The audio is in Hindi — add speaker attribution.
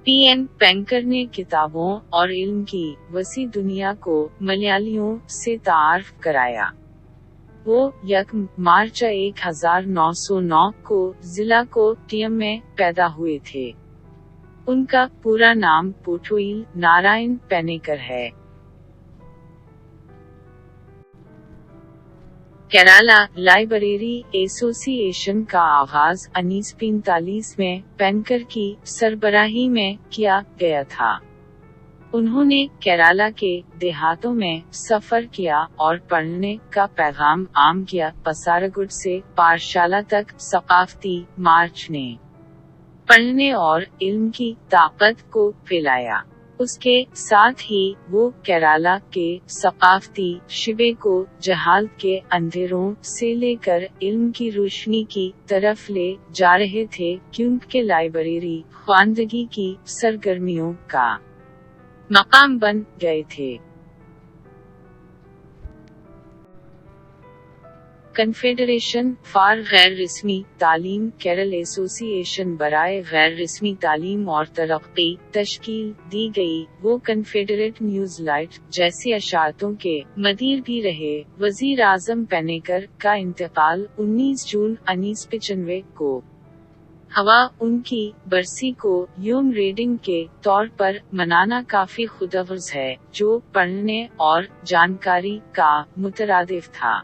Speaker 1: पीएन पेनकर ने किताबों और इल्म की वसी दुनिया को मलयालियों से तारुफ कराया। वो 1 मार्च 1909 को जिला कोट्टयम में पैदा हुए थे। उनका पूरा नाम पोट्टुईल नारायण पेनेकर है। केराला लाइब्रेरी एसोसिएशन का आगाज 1945 में पेनकर की सरबराही में किया गया था। उन्होंने केराला के देहातों में सफर किया और पढ़ने का पैगाम आम किया। पसारगुड से पाठशाला तक सकाफती मार्च ने पढ़ने और इल्म की ताकत को फैलाया। उसके साथ ही वो केराला के सकाफती शिबे को जहालत के अंधेरों से लेकर इल्म की रोशनी की तरफ ले जा रहे थे, क्योंकि लाइब्रेरी ख्वानदगी की सरगर्मियों का मकाम बन गए थे। कन्फेडरेशन फॉर गैर रस्मी तालीम केरल एसोसिएशन बराए गैर रस्मी तालीम और तरक्की तश्कील दी गई। वो कन्फेडरेट न्यूज लाइट जैसी अशातों के मदीर भी रहे। वजीर आजम पेनेकर का इंतकाल 19 जून 1995 को हवा उनकी बरसी को यूम रीडिंग के तौर पर मनाना काफी खुदगर्ज है, जो पढ़ने और जानकारी का मुतरादिफ था।